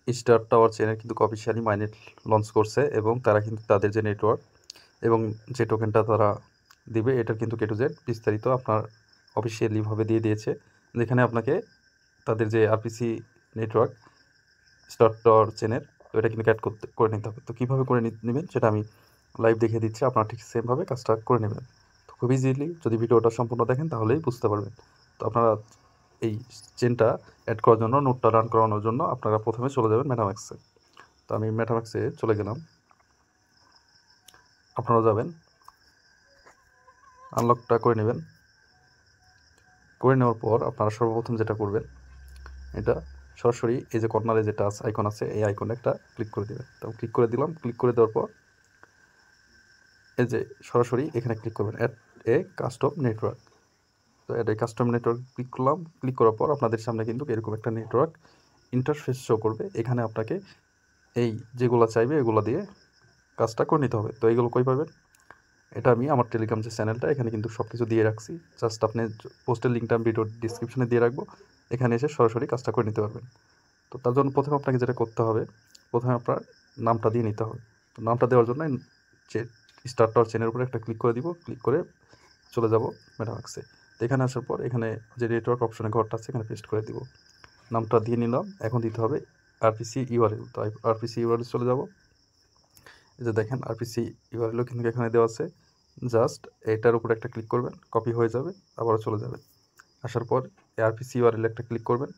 Star tower চেনের কিন্তু officially মাইনেট launch করছে এবং তারা কিন্তু তাদের যে নেটওয়ার্ক এবং যে টোকেনটা তারা দিবে এটার কিন্তু A to Z বিস্তারিত আপনার অফিসিয়ালিভাবে দিয়ে দিয়েছে, যেখানে আপনাকে তাদের যে আরপিসি নেটওয়ার্ক স্টার টাওয়ার চেনের ওইটা কিন্তু অ্যাড করে নিতে হবে। তো কীভাবে করে নেবেন সেটা আমি লাইভ দেখিয়ে দিচ্ছি, আপনারা ঠিক সেমভাবে কাজটা করে নেবেন। তো খুব ইজিলি যদি ভিডিওটা সম্পূর্ণ দেখেন তাহলেই বুঝতে পারবেন। তো আপনারা এই চেনটা অ্যাড করার জন্য, নোটটা রান করানোর জন্য আপনারা প্রথমে চলে যাবেন মেটাম্যাক্সে। তো আমি মেটাম্যাক্সে চলে গেলাম, আপনারা যাবেন, আনলকটা করে নেবেন। করে নেওয়ার পর আপনারা সর্বপ্রথম যেটা করবেন, এটা সরাসরি এই যে কর্নারে যেটা আইকন আছে এই আইকনে একটা ক্লিক করে দেবেন। তো ক্লিক করে দিলাম। ক্লিক করে দেওয়ার পর এই যে সরাসরি এখানে ক্লিক করবেন, অ্যাড এ কাস্টম নেটওয়ার্ক। তো add a custom network click করলাম। ক্লিক করার পর আপনাদের সামনে কিন্তু এরকম একটা নেটওয়ার্ক ইন্টারফেস শো করবে। এখানে আপনাকে এই যেগুলো চাইবে এগুলো দিয়ে কাজটা করে নিতে হবে। তো এইগুলো কই পাবেন, এটা আমি আমার টেলিগ্রাম যে চ্যানেলটা এখানে কিন্তু সব কিছু দিয়ে রাখছি। জাস্ট আপনি পোস্টের লিঙ্কটা আমি ভিডিওর ডিসক্রিপশনে দিয়ে রাখবো, এখানে এসে সরাসরি কাজটা করে নিতে পারবেন। তো তার জন্য প্রথমে আপনাকে যেটা করতে হবে, প্রথমে আপনার নামটা দিয়ে নিতে হবে। তো নামটা দেওয়ার জন্য যে স্টার টাওয়ার চেনের উপরে একটা ক্লিক করে দিব। ক্লিক করে চলে যাব মেটাম্যাক্সে। তো এখানে আসার পর এখানে যে নেটওয়ার্ক অপশনে ঘরটা আছে এখানে পেস্ট করে দিব। নামটা দিয়ে নিলাম। এখন দিতে হবে আরপিসি ইউআরএল। তো আরপিসি ইউআরএল চলে যাব। এই যে দেখেন আরপিসি ইউআরএলও কিন্তু এখানে দেওয়া আছে। জাস্ট এটার উপরে একটা ক্লিক করবেন, কপি হয়ে যাবে, আবারও চলে যাবেন। আসার পর আরপিসি ইউআরএল একটা ক্লিক করবেন,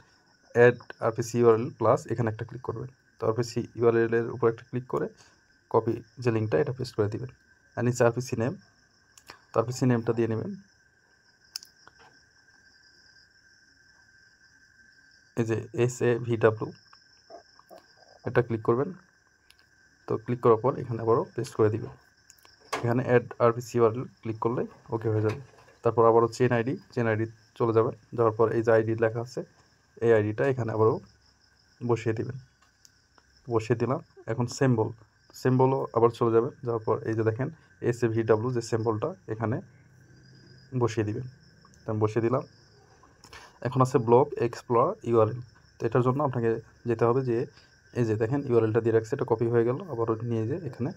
অ্যাড আরপিসি ইউআরএল প্লাস এখানে একটা ক্লিক করবেন। তো আরপিসি ইউআরএলের উপর একটা ক্লিক করে কপি যে লিঙ্কটা এটা পেস্ট করে দিবেন। আর নিচে আরপিসি নেম, তো আরপিসি নেমটা দিয়ে নেবেন। এই যে SAVW এটা ক্লিক করবেন। তো ক্লিক করার পর এখানে আবারও পেস্ট করে দিবেন। এখানে অ্যাড আরপিসি ইউআরএল ক্লিক করলে ওকে হয়ে যাবে। তারপর আবারও চেন আইডি চলে যাবেন। যাওয়ার পর এই যে আইডি লেখা আছে এই আইডিটা এখানে আবারও বসিয়ে দিবেন। বসিয়ে দিলাম। এখন সিম্বলও আবার চলে যাবেন। যাওয়ার পর এই যে দেখেন SAVW যে সিম্বলটা এখানে বসিয়ে দিবেন। আমি বসিয়ে দিলাম। এখন আছে ব্লক এক্সপ্লোর ইউআরএল। তো এটার জন্য আপনাকে যেতে হবে যে এই যে দেখেন ইউআরএলটা দিয়ে রাখছে, এটা কপি হয়ে গেল, আবারও নিয়ে যে এখানে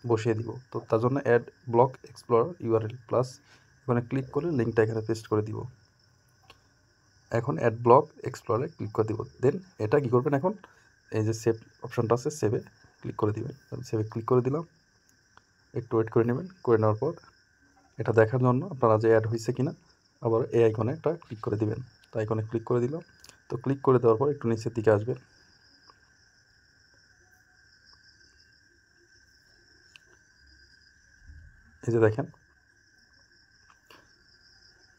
বসিয়ে দিব। তো তার জন্য ad block explore URL plus এখানে ক্লিক করে লিঙ্কটা এখানে পেস্ট করে দিব। এখন অ্যাড ব্লক এক্সপ্লোরে ক্লিক করে দিব। দেন এটা কী করবেন, এখন এই যে সেভ অপশনটা আছে সেভে ক্লিক করে দিবেন। সেভে ক্লিক করে দিলাম, একটু ওয়েট করে নেবেন। করে নেওয়ার পর এটা দেখার জন্য আপনারা যে অ্যাড হয়েছে কিনা আবার এই আইকনে একটা ক্লিক করে দিবেন। তো আইকনে ক্লিক করে দিলাম। তো ক্লিক করে দেওয়ার পর একটু নিচের দিকে আসবেন। এই যে দেখেন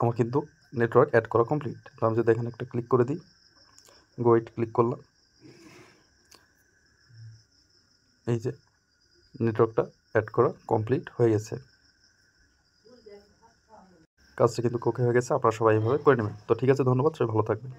আমার কিন্তু নেটওয়ার্ক অ্যাড করা কমপ্লিট। তো আমি যদি এখানে একটা ক্লিক করে দিই, গোইট ক্লিক করলাম, এই যে নেটওয়ার্কটা অ্যাড করা কমপ্লিট হয়ে গেছে। কাজটা কিন্তু ওকে হয়ে গেছে। আপনারা সবাই এইভাবে করে নেবেন। তো ঠিক আছে, ধন্যবাদ, সবাই ভালো থাকবেন।